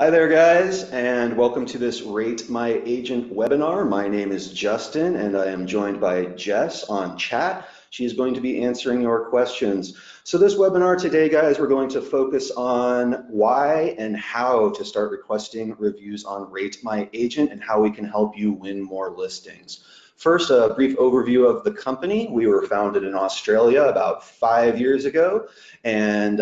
Hi there, guys, and welcome to this Rate My Agent webinar. My name is Justin, and I am joined by Jess on chat. She is going to be answering your questions. So this webinar today, guys, we're going to focus on why and how to start requesting reviews on Rate My Agent and how we can help you win more listings. First, a brief overview of the company. We were founded in Australia about 5 years ago. And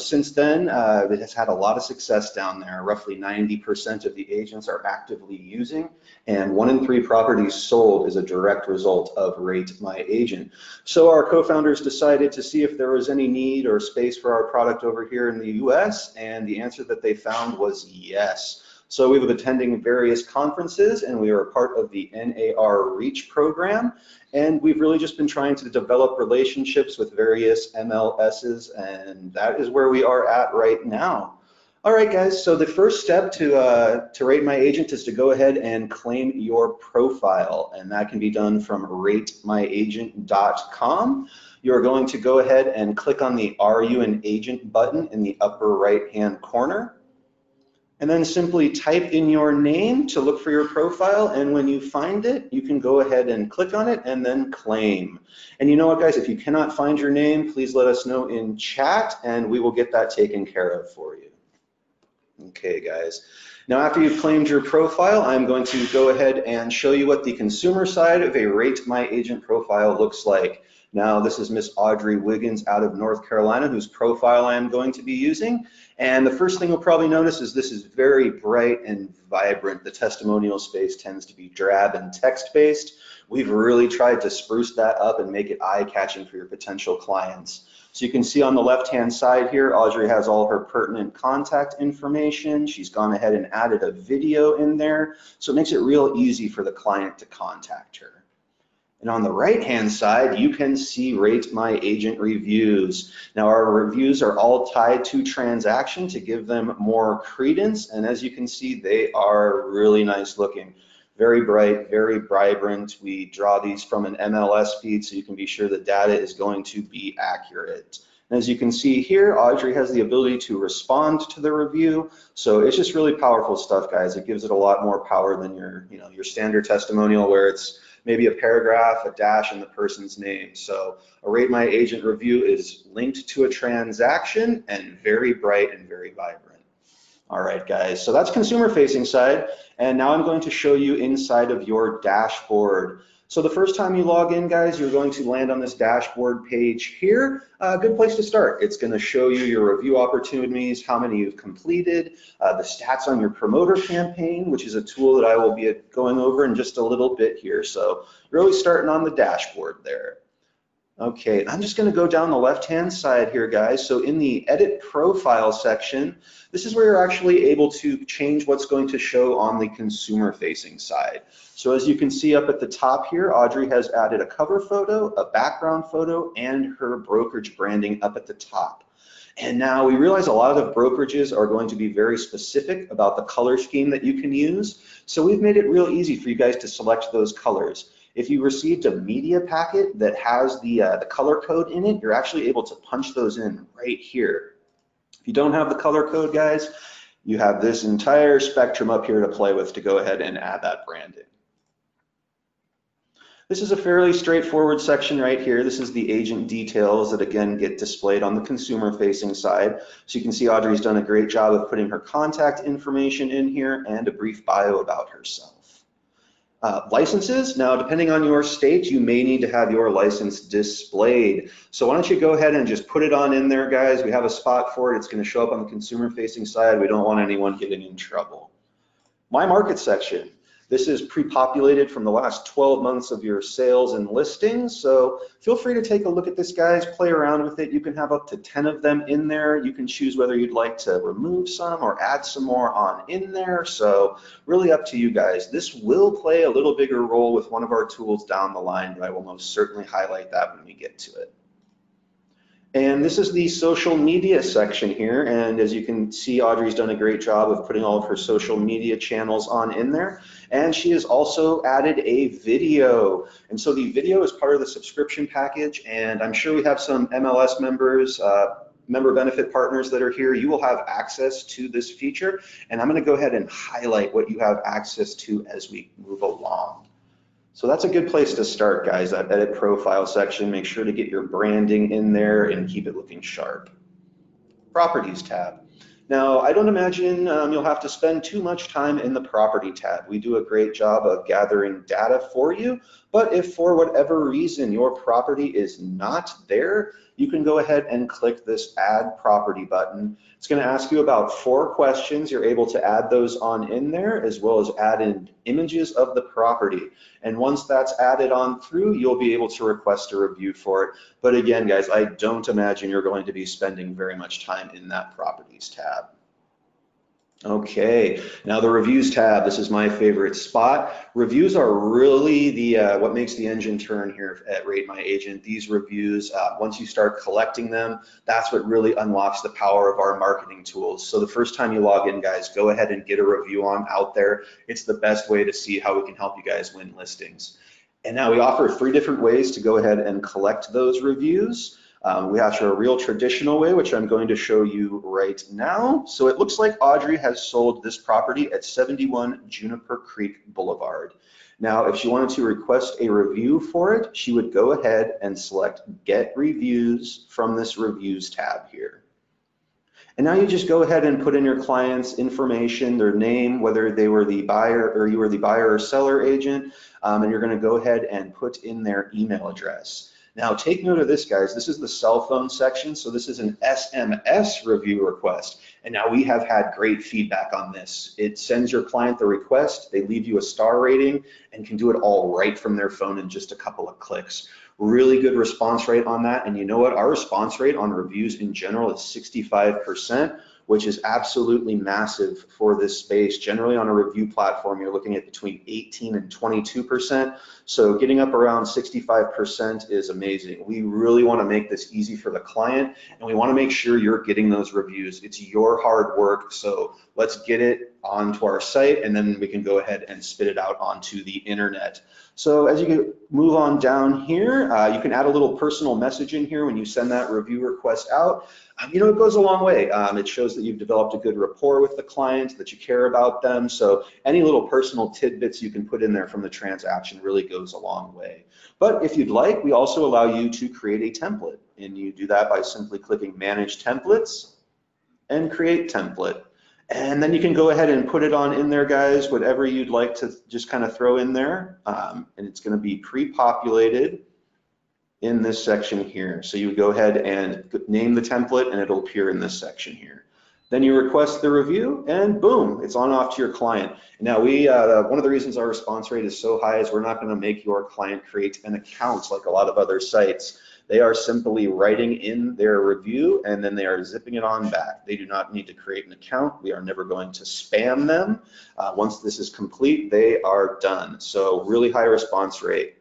since then, it has had a lot of success down there. Roughly 90% of the agents are actively using, and 1 in 3 properties sold is a direct result of Rate My Agent. So our co-founders decided to see if there was any need or space for our product over here in the US, and the answer that they found was yes. So we've been attending various conferences, and we are a part of the NAR Reach program, and we've really just been trying to develop relationships with various MLSs, and that is where we are at right now. All right, guys, so the first step to Rate My Agent is to go ahead and claim your profile, and that can be done from ratemyagent.com. You're going to go ahead and click on the Are You an Agent button in the upper right-hand corner, and then simply type in your name to look for your profile, and when you find it, you can go ahead and click on it and then claim. And you know what, guys, if you cannot find your name, please let us know in chat and we will get that taken care of for you. Okay, guys. Now, after you've claimed your profile, I'm going to go ahead and show you what the consumer side of a Rate My Agent profile looks like. Now, this is Miss Audrey Wiggins out of North Carolina, whose profile I am going to be using. And the first thing you'll probably notice is this is very bright and vibrant. The testimonial space tends to be drab and text-based. We've really tried to spruce that up and make it eye-catching for your potential clients. So you can see on the left-hand side here, Audrey has all her pertinent contact information. She's gone ahead and added a video in there, so it makes it real easy for the client to contact her. And on the right-hand side, you can see Rate My Agent reviews. Now, our reviews are all tied to transaction to give them more credence, and as you can see, they are really nice looking. Very bright, very vibrant. We draw these from an MLS feed so you can be sure the data is going to be accurate. And as you can see here, Audrey has the ability to respond to the review. So it's just really powerful stuff, guys. It gives it a lot more power than your standard testimonial where it's maybe a paragraph, a dash, and the person's name. So a Rate My Agent review is linked to a transaction and very bright and very vibrant. All right, guys, so that's consumer-facing side, and now I'm going to show you inside of your dashboard. So the first time you log in, guys, you're going to land on this dashboard page here. A good place to start. It's going to show you your review opportunities, how many you've completed, the stats on your promoter campaign, which is a tool that I will be going over in just a little bit here. So you're really starting on the dashboard there. Okay, I'm just going to go down the left-hand side here, guys. So in the Edit Profile section, this is where you're actually able to change what's going to show on the consumer-facing side. So as you can see up at the top here, Audrey has added a cover photo, a background photo, and her brokerage branding up at the top. And now we realize a lot of brokerages are going to be very specific about the color scheme that you can use. So we've made it real easy for you guys to select those colors. If you received a media packet that has the color code in it, you're actually able to punch those in right here. If you don't have the color code, guys, you have this entire spectrum up here to play with to go ahead and add that branding. This is a fairly straightforward section right here. This is the agent details that again get displayed on the consumer-facing side. So you can see Audrey's done a great job of putting her contact information in here and a brief bio about herself. Licenses, now depending on your state, you may need to have your license displayed. So why don't you go ahead and just put it on in there, guys. We have a spot for it. It's going to show up on the consumer-facing side. We don't want anyone getting in trouble. My market section. This is pre-populated from the last 12 months of your sales and listings, so feel free to take a look at this, guys, play around with it. You can have up to 10 of them in there. You can choose whether you'd like to remove some or add some more on in there, so really up to you guys. This will play a little bigger role with one of our tools down the line, but I will most certainly highlight that when we get to it. And this is the social media section here, and as you can see, Audrey's done a great job of putting all of her social media channels on in there, and she has also added a video. And so the video is part of the subscription package, and I'm sure we have some MLS members member benefit partners that are here, you will have access to this feature, and I'm going to go ahead and highlight what you have access to as we move along. So that's a good place to start, guys, that edit profile section. Make sure to get your branding in there and keep it looking sharp. Properties tab. Now, I don't imagine you'll have to spend too much time in the property tab. We do a great job of gathering data for you, but if for whatever reason your property is not there, you can go ahead and click this Add Property button. It's going to ask you about 4 questions. You're able to add those on in there, as well as add in images of the property. And once that's added on through, you'll be able to request a review for it. But again, guys, I don't imagine you're going to be spending very much time in that Properties tab. Okay, now the Reviews tab. This is my favorite spot. Reviews are really the what makes the engine turn here at Rate My Agent. These reviews, once you start collecting them, that's what really unlocks the power of our marketing tools. So the first time you log in, guys, go ahead and get a review on out there. It's the best way to see how we can help you guys win listings. And now we offer 3 different ways to go ahead and collect those reviews. We have a real traditional way, which I'm going to show you right now. So it looks like Audrey has sold this property at 71 Juniper Creek Boulevard. Now, if she wanted to request a review for it, she would go ahead and select Get Reviews from this Reviews tab here. And now you just go ahead and put in your client's information, their name, whether they were the buyer or you were the buyer or seller agent, and you're going to go ahead and put in their email address. Now take note of this, guys. This is the cell phone section, so this is an SMS review request. And now we have had great feedback on this. It sends your client the request, they leave you a star rating, and can do it all right from their phone in just a couple of clicks. Really good response rate on that. And you know what? Our response rate on reviews in general is 65%, which is absolutely massive for this space. Generally on a review platform, you're looking at between 18 and 22%. So getting up around 65% is amazing. We really want to make this easy for the client, and we want to make sure you're getting those reviews. It's your hard work, so let's get it onto our site, and then we can go ahead and spit it out onto the internet. So as you move on down here, you can add a little personal message in here when you send that review request out. You know, it goes a long way. It shows that you've developed a good rapport with the client, that you care about them. So any little personal tidbits you can put in there from the transaction really goes a long way. But if you'd like, we also allow you to create a template. And you do that by simply clicking Manage Templates and Create Template. And then you can go ahead and put it on in there, guys, whatever you'd like to just kind of throw in there. And it's going to be pre-populated in this section here. So you would go ahead and name the template and it'll appear in this section here. Then you request the review and boom, it's on off to your client. Now one of the reasons our response rate is so high is we're not going to make your client create an account like a lot of other sites. They are simply writing in their review and then they are zipping it on back. They do not need to create an account. We are never going to spam them. Once this is complete, they are done. So really high response rate.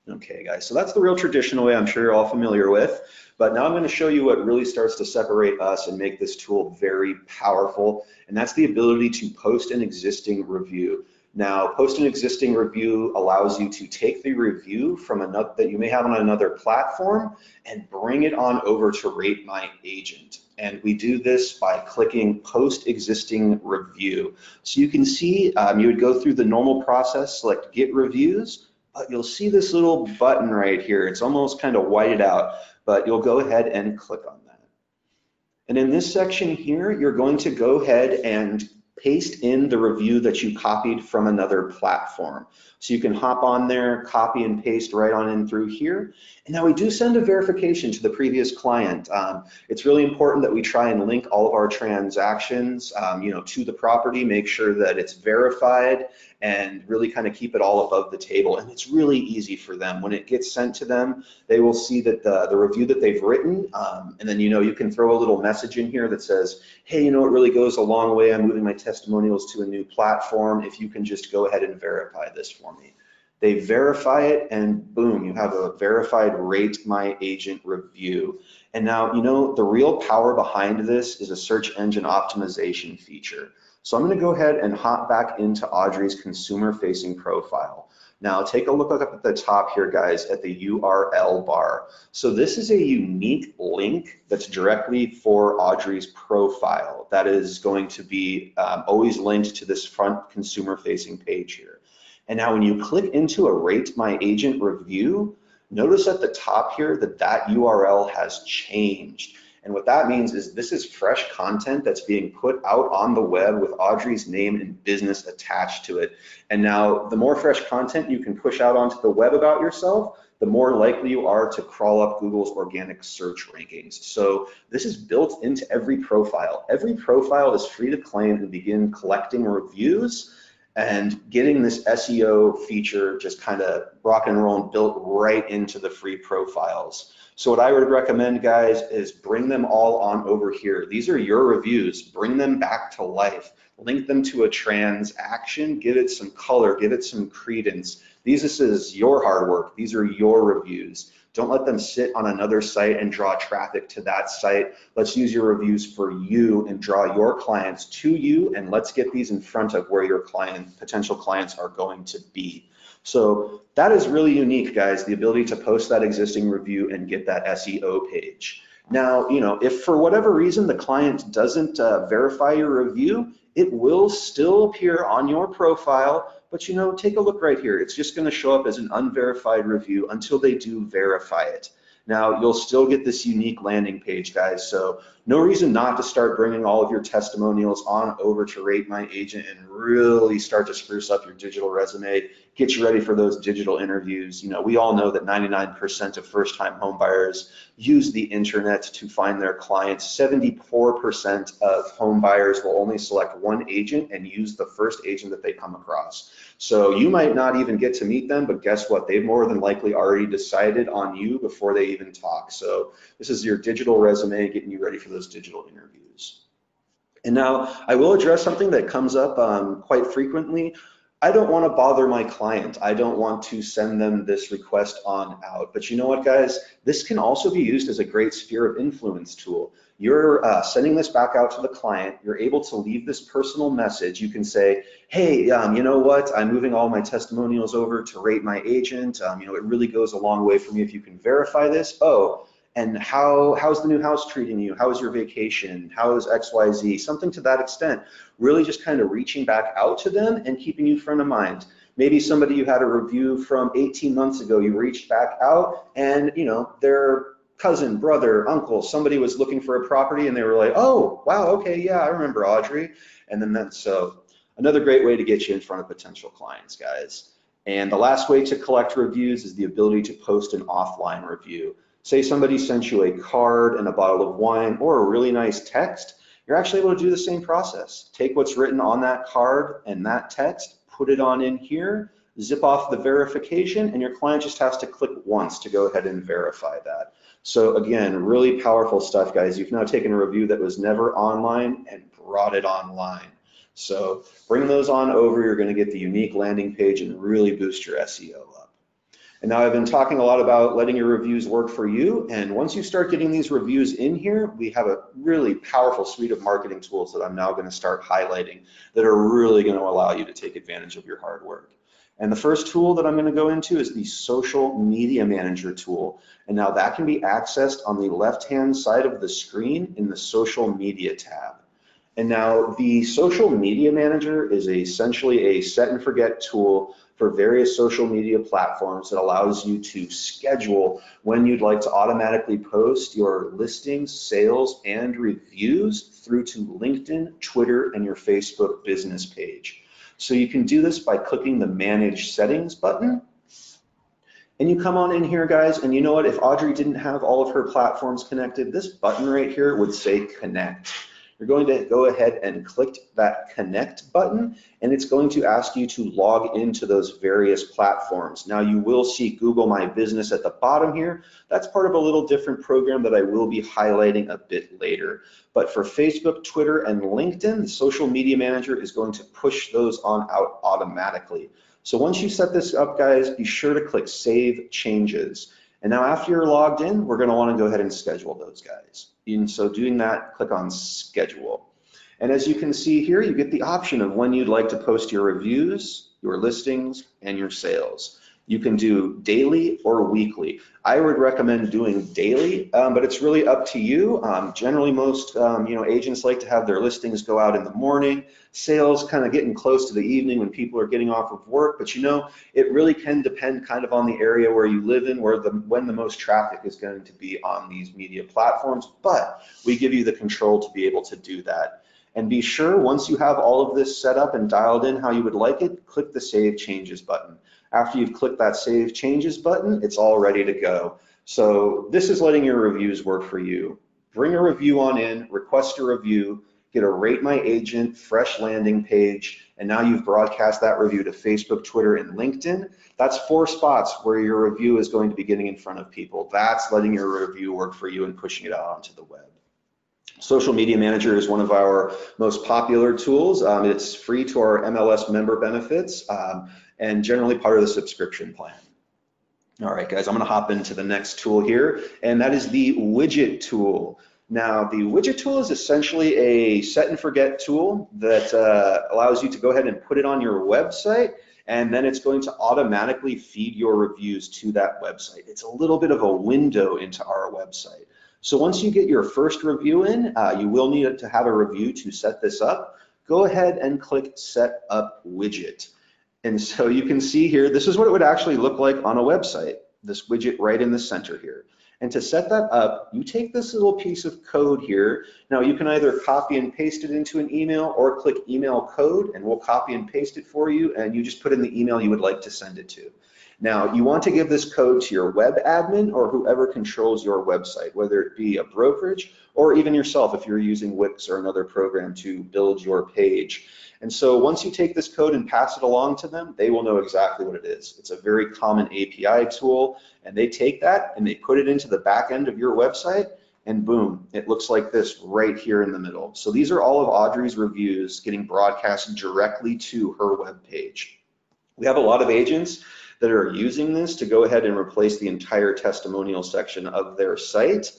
Okay, guys, so that's the real traditional way I'm sure you're all familiar with. But now I'm going to show you what really starts to separate us and make this tool very powerful, and that's the ability to post an existing review. Now, post an existing review allows you to take the review from another that you may have on another platform and bring it on over to Rate My Agent. And we do this by clicking Post Existing Review. So you can see you would go through the normal process, select Get Reviews, but you'll see this little button right here. It's almost kind of whited out, but you'll go ahead and click on that. And in this section here, you're going to go ahead and paste in the review that you copied from another platform. So you can hop on there, copy and paste right on in through here. And now we do send a verification to the previous client. It's really important that we try and link all of our transactions to the property, make sure that it's verified, and really kind of keep it all above the table. And it's really easy for them. When it gets sent to them, they will see that the review that they've written, and then you can throw a little message in here that says, hey, it really goes a long way. I'm moving my testimonials to a new platform. If you can just go ahead and verify this for me. They verify it and boom, you have a verified Rate My Agent review. And now, the real power behind this is a search engine optimization feature. So I'm going to go ahead and hop back into Audrey's consumer-facing profile. Now take a look up at the top here, guys, at the URL bar. So this is a unique link that's directly for Audrey's profile. That is going to be always linked to this front consumer-facing page here. And now when you click into a Rate My Agent review, notice at the top here that that URL has changed. And what that means is this is fresh content that's being put out on the web with Audrey's name and business attached to it. And now the more fresh content you can push out onto the web about yourself, the more likely you are to crawl up Google's organic search rankings. So this is built into every profile. Every profile is free to claim and begin collecting reviews, and getting this SEO feature just kind of rock and roll and built right into the free profiles. So what I would recommend, guys, is bring them all on over here. These are your reviews. Bring them back to life. Link them to a transaction. Give it some color. Give it some credence. This is your hard work. These are your reviews. Don't let them sit on another site and draw traffic to that site. Let's use your reviews for you and draw your clients to you, and let's get these in front of where your potential clients are going to be. So that is really unique, guys, the ability to post that existing review and get that SEO page. Now, if for whatever reason the client doesn't verify your review, it will still appear on your profile, but take a look right here. It's just going to show up as an unverified review until they do verify it. Now, you'll still get this unique landing page, guys, so no reason not to start bringing all of your testimonials on over to Rate My Agent and really start to spruce up your digital resume, get you ready for those digital interviews. We all know that 99% of first-time home buyers use the internet to find their clients. 74% of home buyers will only select one agent and use the first agent that they come across. So you might not even get to meet them, but guess what? They've more than likely already decided on you before they even talk. So this is your digital resume getting you ready for those digital interviews. And now I will address something that comes up quite frequently. I don't want to bother my client. I don't want to send them this request on out. But you know what, guys? This can also be used as a great sphere of influence tool. You're sending this back out to the client. You're able to leave this personal message. You can say, hey, you know what? I'm moving all my testimonials over to Rate My Agent. It really goes a long way for me if you can verify this. Oh, and how's the new house treating you? How was your vacation? How is XYZ? Something to that extent. Really just kind of reaching back out to them and keeping you front of mind. Maybe somebody you had a review from 18 months ago, you reached back out and their cousin, brother, uncle, somebody was looking for a property and they were like, oh, wow, okay, yeah, I remember Audrey. And then that's another great way to get you in front of potential clients, guys. And the last way to collect reviews is the ability to post an offline review. Say somebody sent you a card and a bottle of wine or a really nice text, you're actually able to do the same process. Take what's written on that card and that text, put it on in here, zip off the verification, and your client just has to click once to go ahead and verify that. So again, really powerful stuff, guys. You've now taken a review that was never online and brought it online. So bring those on over, you're going to get the unique landing page and really boost your SEO up. And now I've been talking a lot about letting your reviews work for you, and once you start getting these reviews in here, we have a really powerful suite of marketing tools that I'm now going to start highlighting that are really going to allow you to take advantage of your hard work. And the first tool that I'm going to go into is the Social Media Manager tool. And now that can be accessed on the left-hand side of the screen in the Social Media tab. And now the Social Media Manager is essentially a set and forget tool for various social media platforms that allows you to schedule when you'd like to automatically post your listings, sales, and reviews through to LinkedIn, Twitter, and your Facebook business page. So you can do this by clicking the Manage Settings button. And you come on in here, guys, and you know what? If Audrey didn't have all of her platforms connected, this button right here would say Connect. You're going to go ahead and click that Connect button, and it's going to ask you to log into those various platforms. Now you will see Google My Business at the bottom here. That's part of a little different program that I will be highlighting a bit later. But for Facebook, Twitter, and LinkedIn, the Social Media Manager is going to push those on out automatically. So once you set this up, guys, be sure to click Save Changes. And now after you're logged in, we're going to want to go ahead and schedule those guys. And so doing that, click on Schedule. And as you can see here, you get the option of when you'd like to post your reviews. your listings, and your sales. You can do daily or weekly. I would recommend doing daily, but it's really up to you. Generally, most agents like to have their listings go out in the morning, sales kind of getting close to the evening when people are getting off of work. But it really can depend kind of on the area where you live in, when the most traffic is going to be on these media platforms. But we give you the control to be able to do that. And be sure, once you have all of this set up and dialed in how you would like it, click the Save Changes button. After you've clicked that Save Changes button, it's all ready to go. So this is letting your reviews work for you. Bring a review on in, request a review, get a Rate My Agent fresh landing page, and now you've broadcast that review to Facebook, Twitter, and LinkedIn. That's 4 spots where your review is going to be getting in front of people. That's letting your review work for you and pushing it out onto the web. Social Media Manager is one of our most popular tools. It's free to our MLS member benefits and generally part of the subscription plan. All right, guys, I'm going to hop into the next tool here, and that is the Widget Tool. Now, the Widget Tool is essentially a set and forget tool that allows you to go ahead and put it on your website, and then it's going to automatically feed your reviews to that website. It's a little bit of a window into our website. So once you get your first review in, you will need to have a review to set this up. Go ahead and click Set Up Widget. And so you can see here, this is what it would actually look like on a website, this widget right in the center here. And to set that up, you take this little piece of code here. Now you can either copy and paste it into an email or click Email Code, and we'll copy and paste it for you, and you just put in the email you would like to send it to. Now, you want to give this code to your web admin or whoever controls your website, whether it be a brokerage or even yourself if you're using Wix or another program to build your page. And so once you take this code and pass it along to them, they will know exactly what it is. It's a very common API tool, and they take that and they put it into the back end of your website, and boom, it looks like this right here in the middle. So these are all of Audrey's reviews getting broadcast directly to her web page. We have a lot of agents that are using this to go ahead and replace the entire testimonial section of their site.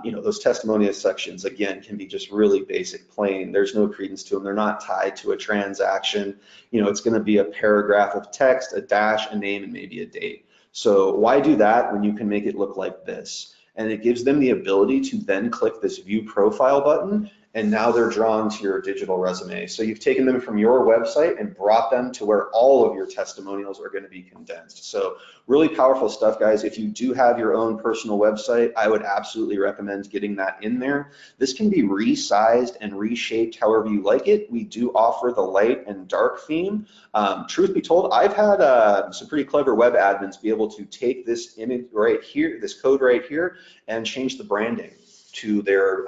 Those testimonial sections, again, can be just really basic, plain. There's no credence to them. They're not tied to a transaction. It's going to be a paragraph of text, a dash, a name, and maybe a date. So why do that when you can make it look like this? And it gives them the ability to then click this View Profile button, and now they're drawn to your digital resume. So you've taken them from your website and brought them to where all of your testimonials are going to be condensed. So really powerful stuff, guys. If you do have your own personal website, I would absolutely recommend getting that in there. This can be resized and reshaped however you like it. We do offer the light and dark theme. Truth be told, I've had some pretty clever web admins be able to take this image right here, this code right here, and change the branding to their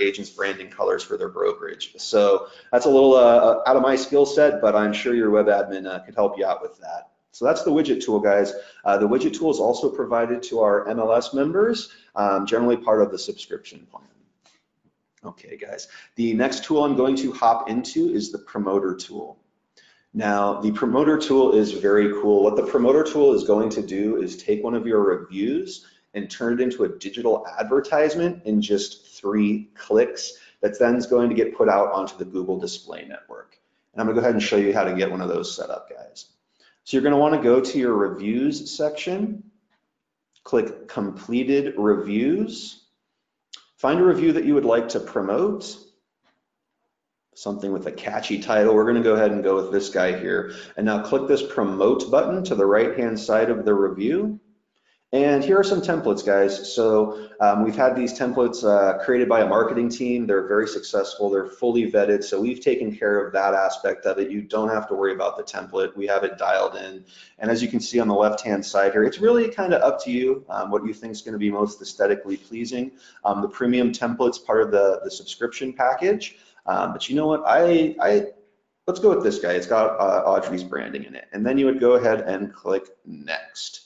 agent's branding colors for their brokerage. So that's a little out of my skill set, but I'm sure your web admin could help you out with that. So that's the Widget Tool, guys. The Widget Tool is also provided to our MLS members, generally part of the subscription plan. Okay, guys. The next tool I'm going to hop into is the Promoter Tool. Now, the Promoter Tool is very cool. What the Promoter Tool is going to do is take one of your reviews and turn it into a digital advertisement in just 3 clicks that then is going to get put out onto the Google Display Network. And I'm going to go ahead and show you how to get one of those set up, guys. So you're going to want to go to your Reviews section, click Completed Reviews, find a review that you would like to promote, something with a catchy title. We're going to go ahead and go with this guy here. And now click this Promote button to the right-hand side of the review. And here are some templates, guys. So we've had these templates created by a marketing team. They're very successful. They're fully vetted. So we've taken care of that aspect of it. You don't have to worry about the template. We have it dialed in. And as you can see on the left-hand side here, it's really kind of up to you what you think is going to be most aesthetically pleasing. The premium template's part of the subscription package. But you know what? Let's go with this guy. It's got Audrey's branding in it. And then you would go ahead and click Next.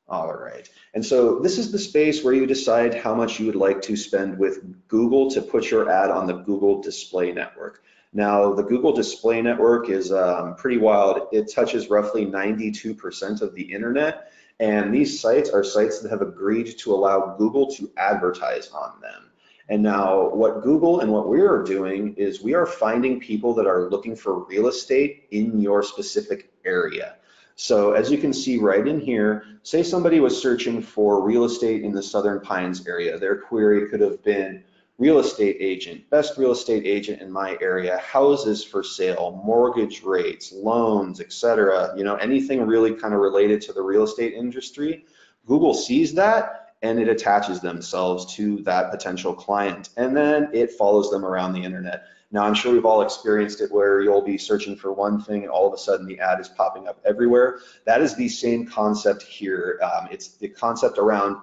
All right, and so this is the space where you decide how much you would like to spend with Google to put your ad on the Google Display Network. Now, the Google Display Network is pretty wild. It touches roughly 92% of the internet, and these sites are sites that have agreed to allow Google to advertise on them. And now what Google and what we are doing is we are finding people that are looking for real estate in your specific area. So as you can see right in here, say somebody was searching for real estate in the Southern Pines area. Their query could have been real estate agent, best real estate agent in my area, houses for sale, mortgage rates, loans, etc. You know, anything really kind of related to the real estate industry. Google sees that and it attaches themselves to that potential client, and then it follows them around the internet. Now, I'm sure we've all experienced it where you'll be searching for one thing and all of a sudden the ad is popping up everywhere. That is the same concept here. It's the concept around,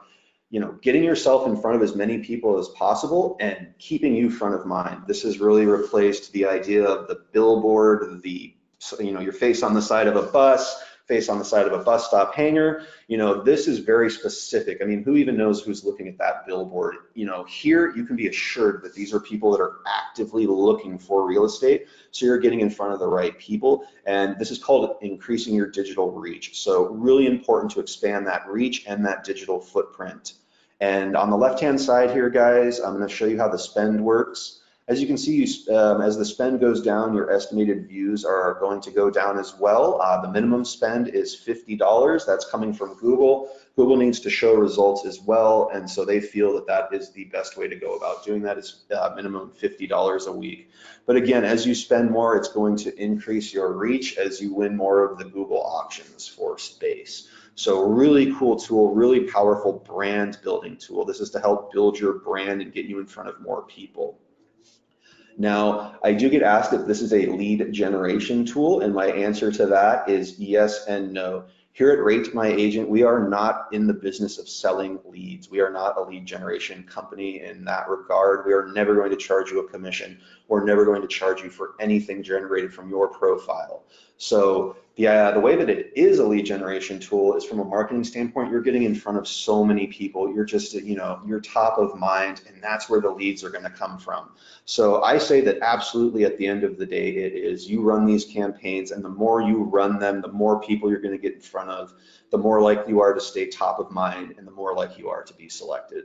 you know, getting yourself in front of as many people as possible and keeping you front of mind. This has really replaced the idea of the billboard, the, you know, your face on the side of a bus, face on the side of a bus stop hanger. You know, this is very specific. I mean, who even knows who's looking at that billboard? You know, here you can be assured that these are people that are actively looking for real estate. So you're getting in front of the right people. And this is called increasing your digital reach. So really important to expand that reach and that digital footprint. And on the left-hand side here, guys, I'm going to show you how the spend works. As you can see, as the spend goes down, your estimated views are going to go down as well. The minimum spend is $50. That's coming from Google. Google needs to show results as well, and so they feel that that is the best way to go about doing that, is minimum $50 a week. But again, as you spend more, it's going to increase your reach as you win more of the Google auctions for space. So really cool tool, really powerful brand building tool. This is to help build your brand and get you in front of more people. Now, I do get asked if this is a lead generation tool, and my answer to that is yes and no. Here at Rate My Agent, we are not in the business of selling leads. We are not a lead generation company in that regard. We are never going to charge you a commission. We're never going to charge you for anything generated from your profile. So the way that it is a lead generation tool is from a marketing standpoint. You're getting in front of so many people. You're just, you know, you're top of mind, and that's where the leads are going to come from. So I say that absolutely at the end of the day, it is you run these campaigns, and the more you run them, the more people you're going to get in front of, the more likely you are to stay top of mind, and the more likely you are to be selected.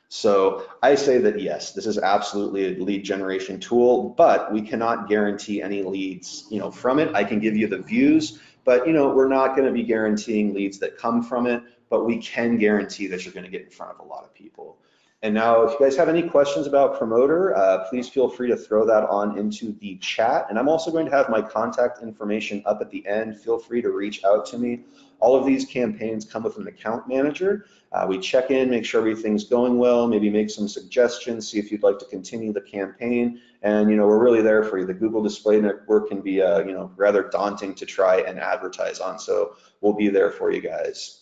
So I say that yes, this is absolutely a lead generation tool, but we cannot guarantee any leads, you know, from it. I can give you the views, but you know, we're not going to be guaranteeing leads that come from it, but we can guarantee that you're going to get in front of a lot of people. And now, if you guys have any questions about Promoter, please feel free to throw that on into the chat. And I'm also going to have my contact information up at the end. Feel free to reach out to me. All of these campaigns come with an account manager. We check in, make sure everything's going well, maybe make some suggestions, see if you'd like to continue the campaign. And you know, we're really there for you. The Google Display Network can be you know, rather daunting to try and advertise on, so we'll be there for you guys.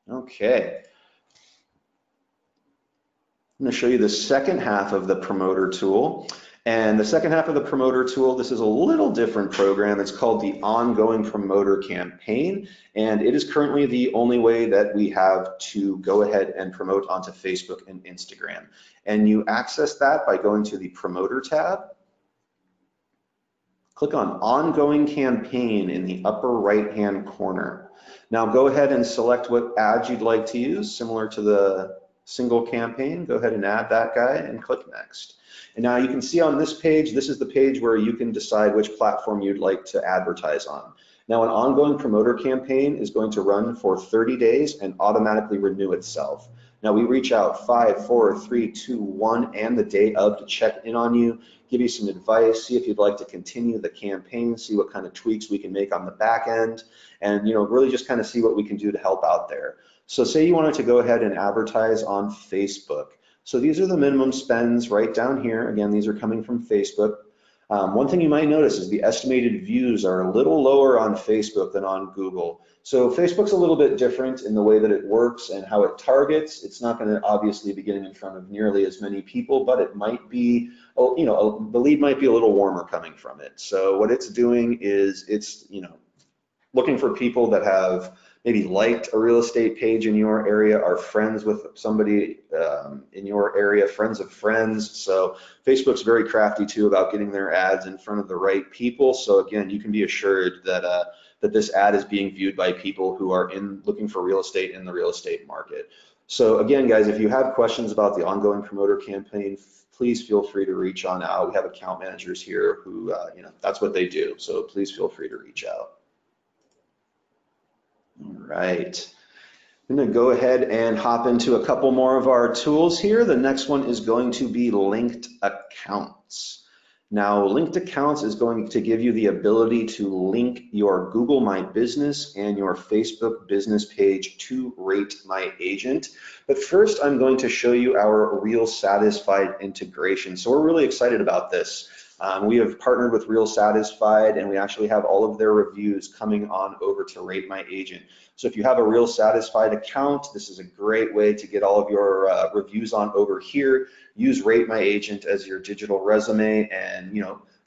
Okay. I'm going to show you the second half of the Promoter tool. And the second half of the Promoter tool, this is a little different program. It's called the Ongoing Promoter Campaign, and it is currently the only way that we have to go ahead and promote onto Facebook and Instagram. And you access that by going to the Promoter tab. Click on Ongoing Campaign in the upper right-hand corner. Now go ahead and select what ads you'd like to use, similar to the single campaign. Go ahead and add that guy and click Next. And now you can see on this page, this is the page where you can decide which platform you'd like to advertise on. Now, an ongoing promoter campaign is going to run for 30 days and automatically renew itself. Now, we reach out 5, 4, 3, 2, 1, and the day of to check in on you, give you some advice, see if you'd like to continue the campaign, see what kind of tweaks we can make on the back end, and you know, really just kind of see what we can do to help out there. So say you wanted to go ahead and advertise on Facebook. So these are the minimum spends right down here. Again, these are coming from Facebook. One thing you might notice is the estimated views are a little lower on Facebook than on Google. So Facebook's a little bit different in the way that it works and how it targets. It's not going to obviously be getting in front of nearly as many people, but it might be, you know, the lead might be a little warmer coming from it. So what it's doing is it's, you know, looking for people that have maybe liked a real estate page in your area, are friends with somebody in your area, friends of friends. So Facebook's very crafty too about getting their ads in front of the right people. So again, you can be assured that that this ad is being viewed by people who are looking for real estate in the real estate market. So again, guys, if you have questions about the ongoing promoter campaign, please feel free to reach on out. We have account managers here who, that's what they do. So please feel free to reach out. All right. I'm going to go ahead and hop into a couple more of our tools here. The next one is going to be linked accounts. Now, linked accounts is going to give you the ability to link your Google My Business and your Facebook business page to Rate My Agent. But first, I'm going to show you our Real Satisfied integration. So we're really excited about this. We have partnered with Real Satisfied, and we actually have all of their reviews coming on over to Rate My Agent. So if you have a Real Satisfied account, this is a great way to get all of your reviews on over here. Use Rate My Agent as your digital resume, and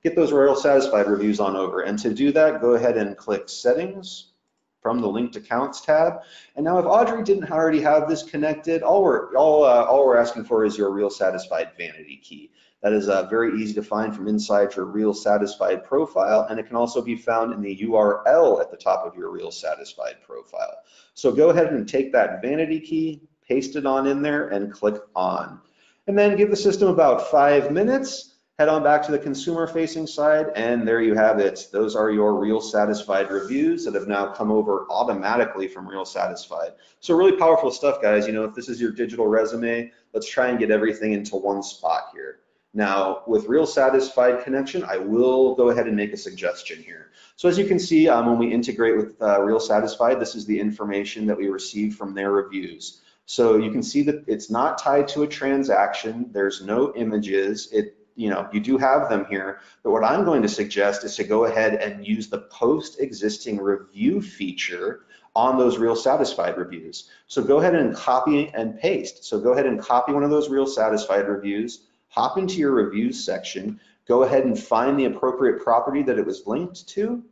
get those Real Satisfied reviews on over. And to do that, go ahead and click Settings from the Linked Accounts tab. And now, if Audrey didn't already have this connected, all we're asking for is your Real Satisfied Vanity key. That is very easy to find from inside your Real Satisfied profile, and it can also be found in the URL at the top of your Real Satisfied profile. So go ahead and take that Vanity key, paste it on in there, and click on. And then give the system about 5 minutes, head on back to the consumer-facing side, and there you have it. Those are your Real Satisfied reviews that have now come over automatically from Real Satisfied. So really powerful stuff, guys. If this is your digital resume, let's try and get everything into one spot here. Now, with Real Satisfied connection, I will go ahead and make a suggestion here. So as you can see, when we integrate with Real Satisfied, this is the information that we receive from their reviews. So you can see that it's not tied to a transaction. There's no images. You do have them here, but what I'm going to suggest is to go ahead and use the post existing review feature on those Real Satisfied reviews. So go ahead and copy and paste. So go ahead and copy one of those Real Satisfied reviews, hop into your reviews section, go ahead and find the appropriate property that it was linked to,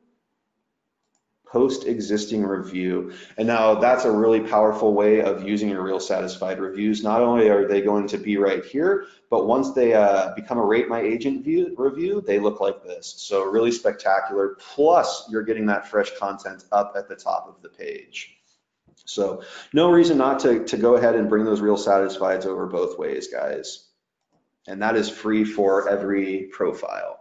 post existing review. And now that's a really powerful way of using your Real Satisfied reviews. Not only are they going to be right here, but once they become a Rate My Agent review, they look like this. So really spectacular. Plus, you're getting that fresh content up at the top of the page. So no reason not to go ahead and bring those Real Satisfieds over both ways, guys. And that is free for every profile.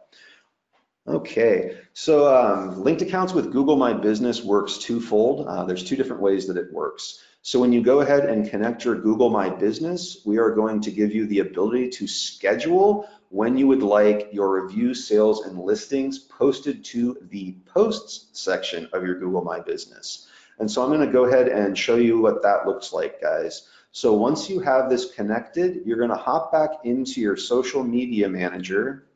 Okay, so linked accounts with Google My Business works twofold. There's two different ways that it works. So when you go ahead and connect your Google My Business, we are going to give you the ability to schedule when you would like your reviews, sales, and listings posted to the posts section of your Google My Business. And so I'm going to go ahead and show you what that looks like, guys. So once you have this connected, you're going to hop back into your social media manager,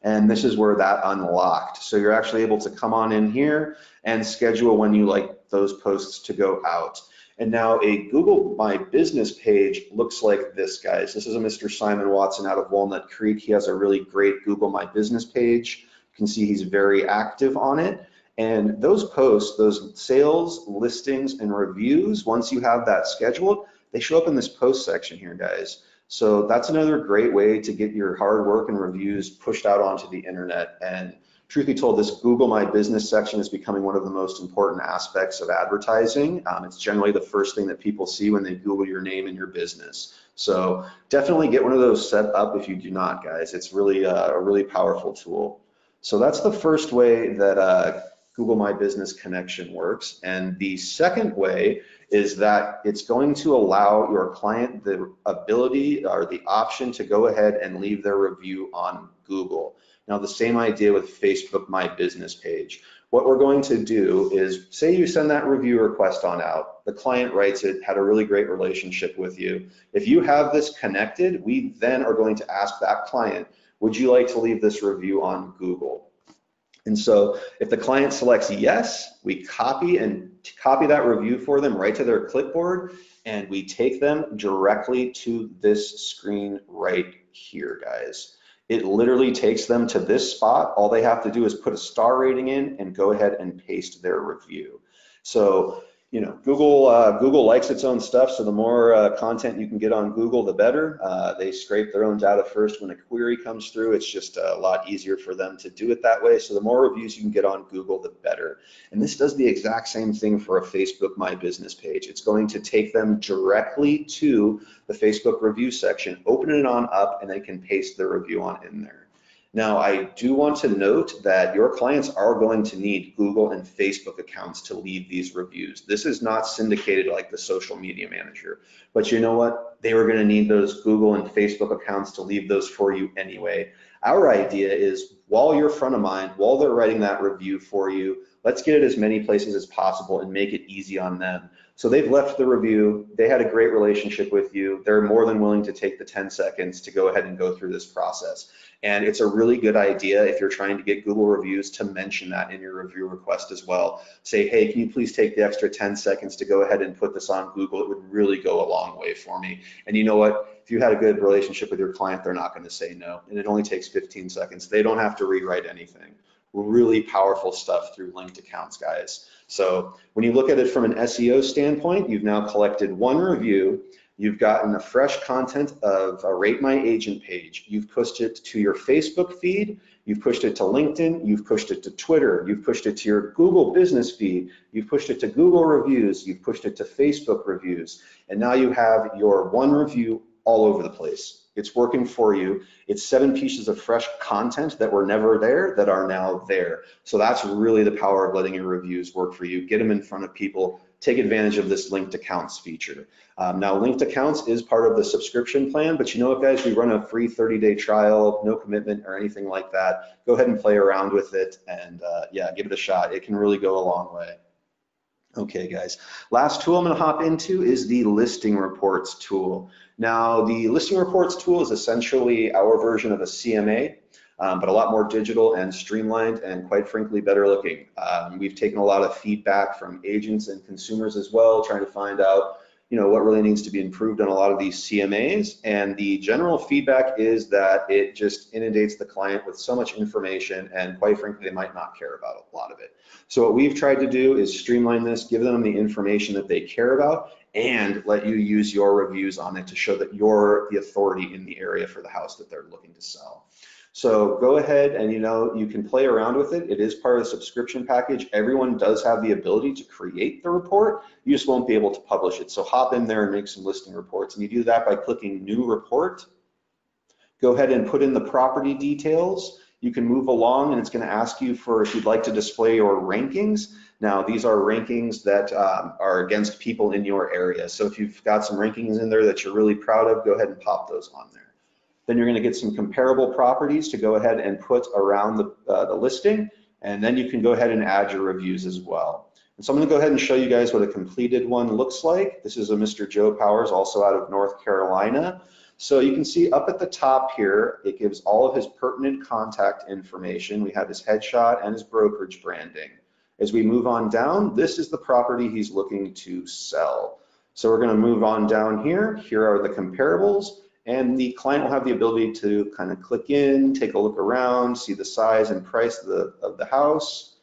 and this is where that unlocked. So you're actually able to come on in here and schedule when you like those posts to go out. And now a Google My Business page looks like this, guys. This is a Mr. Simon Watson out of Walnut Creek. He has a really great Google My Business page. You can see he's very active on it. And those posts, those sales, listings, and reviews, once you have that scheduled, they show up in this post section here, guys. So that's another great way to get your hard work and reviews pushed out onto the internet. And truth be told, this Google My Business section is becoming one of the most important aspects of advertising. It's generally the first thing that people see when they Google your name and your business. So definitely get one of those set up if you do not, guys. It's really a really powerful tool. So that's the first way that Google My Business connection works. And the second way is that it's going to allow your client the ability or the option to go ahead and leave their review on Google. Now, the same idea with Facebook My Business page. What we're going to do is, say you send that review request on out, the client writes it, had a really great relationship with you. If you have this connected, we then are going to ask that client, would you like to leave this review on Google? And so if the client selects yes, we copy that review for them right to their clipboard, and we take them directly to this screen right here, guys. It literally takes them to this spot. All they have to do is put a star rating in and go ahead and paste their review. So you know, Google likes its own stuff, so the more content you can get on Google, the better. They scrape their own data first when a query comes through. It's just a lot easier for them to do it that way. So the more reviews you can get on Google, the better. And this does the exact same thing for a Facebook My Business page. It's going to take them directly to the Facebook review section, open it on up, and they can paste their review on in there. Now, I do want to note that your clients are going to need Google and Facebook accounts to leave these reviews. This is not syndicated like the social media manager, but you know what? They were going to need those Google and Facebook accounts to leave those for you anyway. Our idea is while you're front of mind, while they're writing that review for you, let's get it as many places as possible and make it easy on them. So they've left the review, they had a great relationship with you, they're more than willing to take the 10 seconds to go ahead and go through this process. And it's a really good idea if you're trying to get Google reviews to mention that in your review request as well. Say, hey, can you please take the extra 10 seconds to go ahead and put this on Google? It would really go a long way for me. And you know what? If you had a good relationship with your client, they're not going to say no. And it only takes 15 seconds. They don't have to rewrite anything. Really powerful stuff through linked accounts, guys. So when you look at it from an SEO standpoint, you've now collected one review. You've gotten the fresh content of a Rate My Agent page. You've pushed it to your Facebook feed. You've pushed it to LinkedIn. You've pushed it to Twitter. You've pushed it to your Google business feed. You've pushed it to Google reviews. You've pushed it to Facebook reviews. And now you have your one review all over the place. It's working for you. It's 7 pieces of fresh content that were never there that are now there. So that's really the power of letting your reviews work for you. Get them in front of people. Take advantage of this linked accounts feature. Now, linked accounts is part of the subscription plan, but you know what, guys? We run a free 30-day trial, no commitment or anything like that. Go ahead and play around with it and yeah, give it a shot. It can really go a long way. Okay, guys. Last tool I'm going to hop into is the listing reports tool. Now, the listing reports tool is essentially our version of a CMA, but a lot more digital and streamlined and quite frankly, better looking. We've taken a lot of feedback from agents and consumers as well, trying to find out, you know, what really needs to be improved on a lot of these CMAs. And the general feedback is that it just inundates the client with so much information and quite frankly, they might not care about a lot of it. So what we've tried to do is streamline this, give them the information that they care about and let you use your reviews on it to show that you're the authority in the area for the house that they're looking to sell. So go ahead and, you know, you can play around with it. It is part of the subscription package. Everyone does have the ability to create the report. You just won't be able to publish it. So hop in there and make some listing reports. And you do that by clicking New Report. Go ahead and put in the property details. You can move along and it's going to ask you for if you'd like to display your rankings. Now, these are rankings that are against people in your area. So if you've got some rankings in there that you're really proud of, go ahead and pop those on there. Then you're going to get some comparable properties to go ahead and put around the listing, and then you can go ahead and add your reviews as well. And so I'm going to go ahead and show you guys what a completed one looks like. This is a Mr. Joe Powers, also out of North Carolina. So you can see up at the top here, it gives all of his pertinent contact information. We have his headshot and his brokerage branding. As we move on down, this is the property he's looking to sell. So we're going to move on down here. Here are the comparables. And the client will have the ability to kind of click in, take a look around, see the size and price of the house.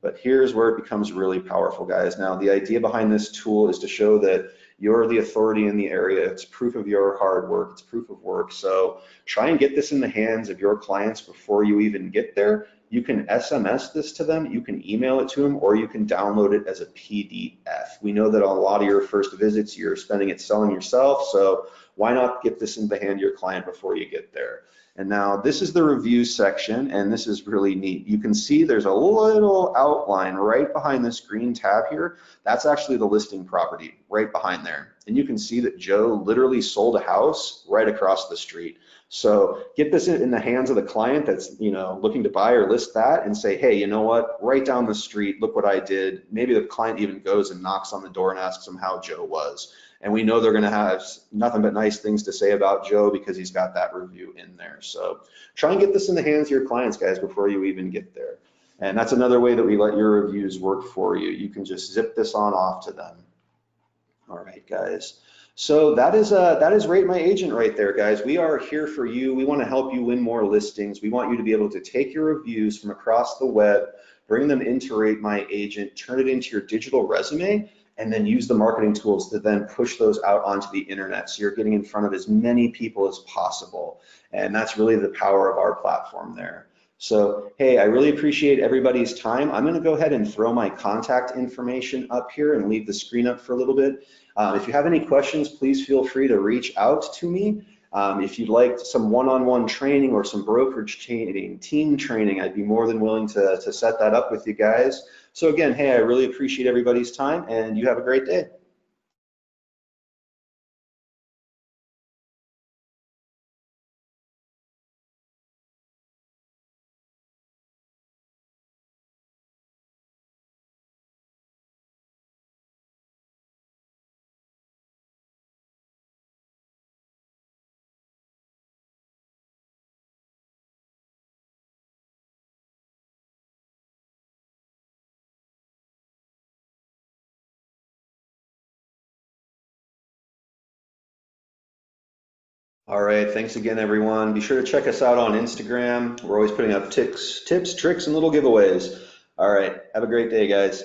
But here's where it becomes really powerful, guys. Now, the idea behind this tool is to show that you're the authority in the area. It's proof of your hard work. It's proof of work. So try and get this in the hands of your clients before you even get there. You can SMS this to them, you can email it to them, or you can download it as a PDF. We know that on a lot of your first visits, you're spending it selling yourself. So why not get this in the hand of your client before you get there? And now this is the review section, and this is really neat. You can see there's a little outline right behind this green tab here. That's actually the listing property right behind there. And you can see that Joe literally sold a house right across the street. So get this in the hands of the client that's, you know, looking to buy or list that and say, hey, you know what, right down the street, look what I did. Maybe the client even goes and knocks on the door and asks them how Joe was. And we know they're going to have nothing but nice things to say about Joe because he's got that review in there. So try and get this in the hands of your clients, guys, before you even get there. And that's another way that we let your reviews work for you. You can just zip this on off to them. All right, guys. So that is Rate My Agent right there, guys. We are here for you. We want to help you win more listings. We want you to be able to take your reviews from across the web, bring them into Rate My Agent, turn it into your digital resume, and then use the marketing tools to then push those out onto the internet. So you're getting in front of as many people as possible. And that's really the power of our platform there. So, hey, I really appreciate everybody's time. I'm gonna go ahead and throw my contact information up here and leave the screen up for a little bit. If you have any questions, please feel free to reach out to me. If you'd like some one-on-one training or some brokerage training, team training, I'd be more than willing to set that up with you guys. So again, hey, I really appreciate everybody's time, and you have a great day. All right, thanks again, everyone. Be sure to check us out on Instagram. We're always putting up tips, tricks, and little giveaways. All right, have a great day, guys.